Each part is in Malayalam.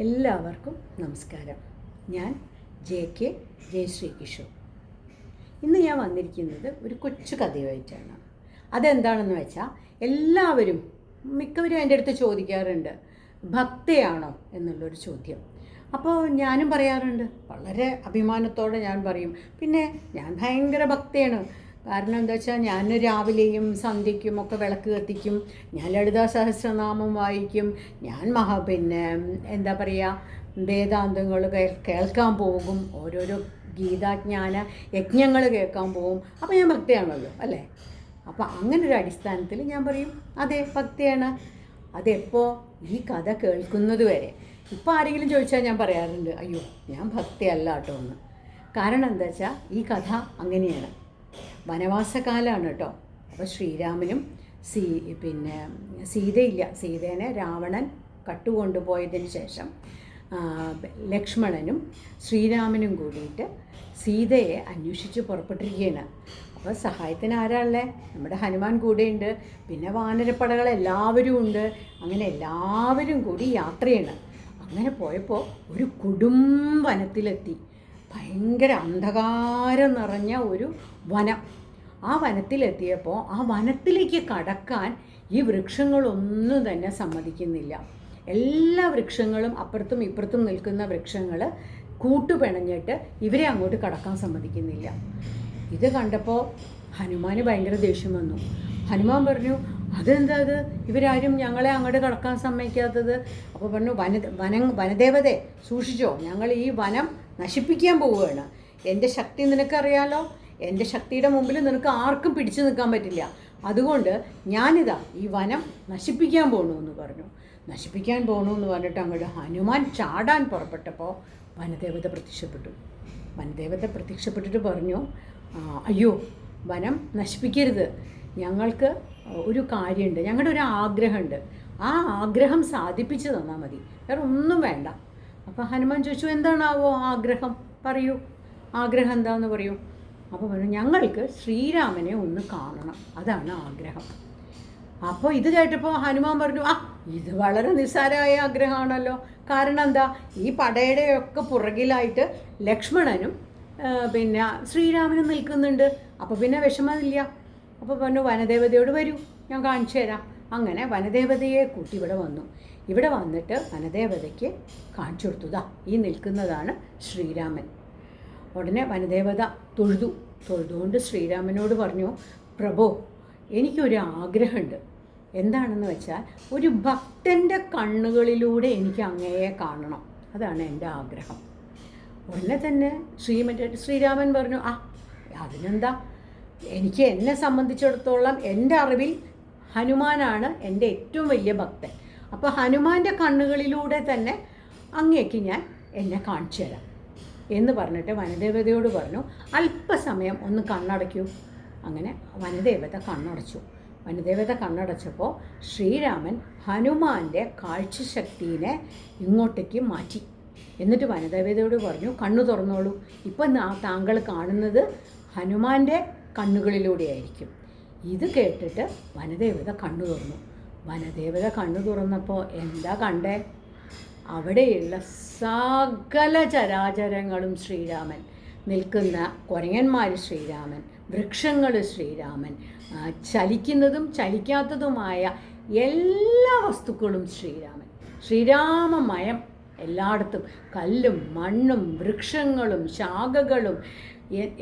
എല്ലാവർക്കും നമസ്കാരം. ഞാൻ JK ജയശ്രീ കിഷോർ. ഇന്ന് ഞാൻ വന്നിരിക്കുന്നത് ഒരു കൊച്ചു കഥയുമായിട്ടാണ്. അതെന്താണെന്ന് വെച്ചാൽ എല്ലാവരും മിക്കവരും എൻ്റെ അടുത്ത് ചോദിക്കാറുണ്ട്, ഭക്തയാണോ എന്നുള്ളൊരു ചോദ്യം. അപ്പോൾ ഞാനും പറയാറുണ്ട്, വളരെ അഭിമാനത്തോടെ ഞാൻ പറയും, പിന്നെ ഞാൻ ഭയങ്കര ഭക്തയാണ്. കാരണം എന്താ വെച്ചാൽ ഞാൻ രാവിലെയും സന്ധ്യയ്ക്കും ഒക്കെ വിളക്ക് കത്തിക്കും, ഞാൻ ലളിതാ സഹസ്രനാമം വായിക്കും, ഞാൻ എന്താ പറയുക, വേദാന്തങ്ങൾ കേൾക്കാൻ പോകും, ഓരോരോ ഗീതാജ്ഞാന യജ്ഞങ്ങൾ കേൾക്കാൻ പോകും. അപ്പോൾ ഞാൻ ഭക്തയാണല്ലോ അല്ലേ? അപ്പോൾ അങ്ങനൊരു അടിസ്ഥാനത്തിൽ ഞാൻ പറയും അതെ ഭക്തയാണ്. അതെപ്പോൾ ഈ കഥ കേൾക്കുന്നത് വരെ. ഇപ്പോൾ ആരെങ്കിലും ചോദിച്ചാൽ ഞാൻ പറയാറുണ്ട്, അയ്യോ ഞാൻ ഭക്തയല്ല കേട്ടോ എന്ന്. കാരണം എന്താ വെച്ചാൽ ഈ കഥ അങ്ങനെയാണ്. വനവാസകാലമാണ് കേട്ടോ. അപ്പോൾ ശ്രീരാമനും സീതേനെ രാവണൻ കട്ടുകൊണ്ടുപോയതിന് ശേഷം ലക്ഷ്മണനും ശ്രീരാമനും കൂടിയിട്ട് സീതയെ അന്വേഷിച്ച് പുറപ്പെട്ടിരിക്കുകയാണ്. അപ്പോൾ സഹായത്തിന് ആരാളേ? നമ്മുടെ ഹനുമാൻ കൂടെയുണ്ട്, പിന്നെ വാനരപ്പടകൾ എല്ലാവരും ഉണ്ട്. അങ്ങനെ എല്ലാവരും കൂടി യാത്രയാണ്. അങ്ങനെ പോയപ്പോൾ ഒരു വനത്തിലെത്തി. ഭയങ്കര അന്ധകാരം നിറഞ്ഞ ഒരു വനം. ആ വനത്തിലെത്തിയപ്പോൾ ആ വനത്തിലേക്ക് കടക്കാൻ ഈ വൃക്ഷങ്ങളൊന്നും തന്നെ സമ്മതിക്കുന്നില്ല. എല്ലാ വൃക്ഷങ്ങളും അപ്പുറത്തും ഇപ്പുറത്തും നിൽക്കുന്ന വൃക്ഷങ്ങൾ കൂട്ടുപിണഞ്ഞിട്ട് ഇവരെ അങ്ങോട്ട് കടക്കാൻ സമ്മതിക്കുന്നില്ല. ഇത് കണ്ടപ്പോൾ ഹനുമാന് ഭയങ്കര ദേഷ്യം വന്നു. ഹനുമാൻ പറഞ്ഞു, അതെന്താ അത്, ഇവരാരും ഞങ്ങളെ അങ്ങോട്ട് കടക്കാൻ സമ്മതിക്കാത്തത്? അപ്പോൾ പറഞ്ഞു, വനദേവതയെ സൂക്ഷിച്ചോ, ഞങ്ങൾ ഈ വനം നശിപ്പിക്കാൻ പോവുകയാണ്. എൻ്റെ ശക്തി നിനക്കറിയാലോ, എൻ്റെ ശക്തിയുടെ മുമ്പിൽ നിനക്ക് ആർക്കും പിടിച്ചു നിൽക്കാൻ പറ്റില്ല. അതുകൊണ്ട് ഞാനിതാ ഈ വനം നശിപ്പിക്കാൻ പോകണമെന്ന് പറഞ്ഞു. നശിപ്പിക്കാൻ പോകണമെന്ന് പറഞ്ഞിട്ട് അങ്ങോട്ട് ഹനുമാൻ ചാടാൻ പുറപ്പെട്ടപ്പോൾ വനദേവത പ്രത്യക്ഷപ്പെട്ടിട്ട് പറഞ്ഞു, അയ്യോ വനം നശിപ്പിക്കരുത്, ഞങ്ങൾക്ക് ഒരു കാര്യമുണ്ട്, ഞങ്ങളുടെ ഒരു ആഗ്രഹമുണ്ട്, ആ ആഗ്രഹം സാധിപ്പിച്ചു തന്നാൽ മതി, വേറെ ഒന്നും വേണ്ട. അപ്പോൾ ഹനുമാൻ ചോദിച്ചു, എന്താണാവോ ആഗ്രഹം, പറയൂ, ആഗ്രഹം എന്താണെന്ന് പറയൂ. അപ്പോൾ പറഞ്ഞു, ഞങ്ങൾക്ക് ശ്രീരാമനെ ഒന്ന് കാണണം, അതാണ് ആഗ്രഹം. അപ്പോൾ ഇത് കേട്ടപ്പോൾ ഹനുമാൻ പറഞ്ഞു, ഇത് വളരെ നിസ്സാരമായ ആഗ്രഹമാണല്ലോ. കാരണം എന്താ, ഈ പടയുടെയൊക്കെ പുറകിലായിട്ട് ലക്ഷ്മണനും ശ്രീരാമനും നിൽക്കുന്നുണ്ട്. അപ്പോൾ പിന്നെ വിഷമമില്ല. അപ്പോൾ പറഞ്ഞു, വനദേവതയോട് വരൂ, ഞാൻ കാണിച്ചു തരാം. അങ്ങനെ വനദേവതയെ കൂട്ടി ഇവിടെ വന്നു. ഇവിടെ വന്നിട്ട് വനദേവതയ്ക്ക് കാണിച്ചു കൊടുത്തതാ ഈ നിൽക്കുന്നതാണ് ശ്രീരാമൻ. ഉടനെ വനദേവത തൊഴുതുകൊണ്ട് ശ്രീരാമനോട് പറഞ്ഞു, പ്രഭോ, എനിക്കൊരു ആഗ്രഹമുണ്ട്. എന്താണെന്ന് വെച്ചാൽ ഒരു ഭക്തൻ്റെ കണ്ണുകളിലൂടെ എനിക്ക് അങ്ങയെ കാണണം, അതാണ് എൻ്റെ ആഗ്രഹം. ഉടനെ തന്നെ ശ്രീരാമൻ പറഞ്ഞു, അതിനെന്താ, എനിക്ക് എന്നെ സംബന്ധിച്ചിടത്തോളം എൻ്റെ അറിവിൽ ഹനുമാനാണ് എൻ്റെ ഏറ്റവും വലിയ ഭക്തൻ. അപ്പോൾ ഹനുമാൻ്റെ കണ്ണുകളിലൂടെ തന്നെ അങ്ങേക്ക് ഞാൻ എന്നെ കാണിച്ചു തരാം എന്ന് പറഞ്ഞിട്ട് വനദേവതയോട് പറഞ്ഞു, അല്പസമയം ഒന്ന് കണ്ണടയ്ക്കൂ. അങ്ങനെ വനദേവത കണ്ണടച്ചു. വനദേവത കണ്ണടച്ചപ്പോൾ ശ്രീരാമൻ ഹനുമാൻ്റെ കാഴ്ചശക്തിയെ ഇങ്ങോട്ടേക്ക് മാറ്റി. എന്നിട്ട് വനദേവതയോട് പറഞ്ഞു, കണ്ണു തുറന്നോളൂ, ഇപ്പം താങ്കൾ കാണുന്നത് ഹനുമാൻ്റെ കണ്ണുകളിലൂടെയായിരിക്കും. ഇത് കേട്ടിട്ട് വനദേവത കണ്ണു തുറന്നു. വനദേവത കണ്ണു തുറന്നപ്പോൾ എന്താ കണ്ടേ? അവിടെയുള്ള സകല ചരാചരങ്ങളും ശ്രീരാമൻ, നിൽക്കുന്ന കുരങ്ങന്മാർ ശ്രീരാമൻ, വൃക്ഷങ്ങൾ ശ്രീരാമൻ, ചലിക്കുന്നതും ചലിക്കാത്തതുമായ എല്ലാ വസ്തുക്കളും ശ്രീരാമൻ. ശ്രീരാമമയം എല്ലായിടത്തും, കല്ലും മണ്ണും വൃക്ഷങ്ങളും ശാഖകളും,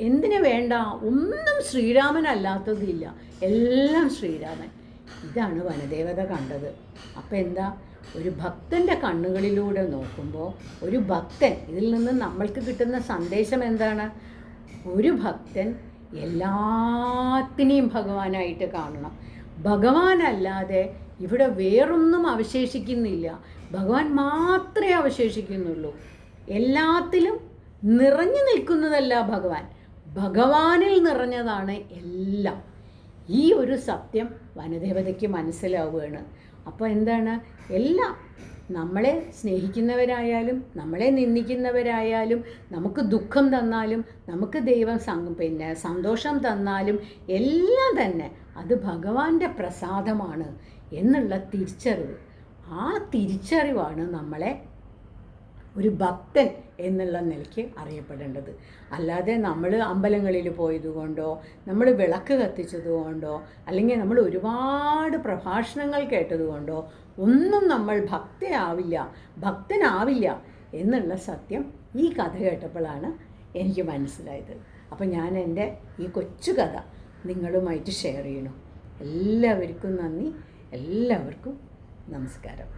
എന്തിനു വേണ്ട, ഒന്നും ശ്രീരാമനല്ലാത്തതില്ല, എല്ലാം ശ്രീരാമൻ. ഇതാണ് വനദേവത കണ്ടത്. അപ്പം എന്താ, ഒരു ഭക്തൻ്റെ കണ്ണുകളിലൂടെ നോക്കുമ്പോൾ ഒരു ഭക്തൻ, ഇതിൽ നിന്ന് നമ്മൾക്ക് കിട്ടുന്ന സന്ദേശം എന്താണ്? ഒരു ഭക്തൻ എല്ലാത്തിനെയും ഭഗവാനായിട്ട് കാണണം. ഭഗവാനല്ലാതെ ഇവിടെ വേറൊന്നും അവശേഷിക്കുന്നില്ല, ഭഗവാൻ മാത്രമേ അവശേഷിക്കുന്നുള്ളൂ. എല്ലാത്തിലും നിറഞ്ഞു നിൽക്കുന്നതല്ല ഭഗവാൻ, ഭഗവാനിൽ നിറഞ്ഞതാണ് എല്ലാം. ഈ ഒരു സത്യം വനദേവതയ്ക്ക് മനസ്സിലാവുകയാണ്. അപ്പോൾ എന്താണ്, എല്ലാം നമ്മളെ സ്നേഹിക്കുന്നവരായാലും നമ്മളെ നിന്ദിക്കുന്നവരായാലും നമുക്ക് ദുഃഖം തന്നാലും നമുക്ക് ദൈവം സന്തോഷം തന്നാലും എല്ലാം തന്നെ അത് ഭഗവാന്റെ പ്രസാദമാണ് എന്നുള്ള തിരിച്ചറിവ്. ആ തിരിച്ചറിവാണ് നമ്മളെ ഒരു ഭക്തൻ എന്നുള്ള നിലയ്ക്ക് അറിയപ്പെടേണ്ടത്. അല്ലാതെ നമ്മൾ അമ്പലങ്ങളിൽ പോയതുകൊണ്ടോ നമ്മൾ വിളക്ക് കത്തിച്ചതുകൊണ്ടോ അല്ലെങ്കിൽ നമ്മൾ ഒരുപാട് പ്രഭാഷണങ്ങൾ കേട്ടതുകൊണ്ടോ ഒന്നും നമ്മൾ ഭക്തനാവില്ല എന്നുള്ള സത്യം ഈ കഥ കേട്ടപ്പോഴാണ് എനിക്ക് മനസ്സിലായത്. അപ്പം ഞാൻ എൻ്റെ ഈ കൊച്ചു കഥ നിങ്ങളുമായിട്ട് ഷെയർ ചെയ്യണം. എല്ലാവർക്കും നന്ദി, എല്ലാവർക്കും നമസ്കാരം.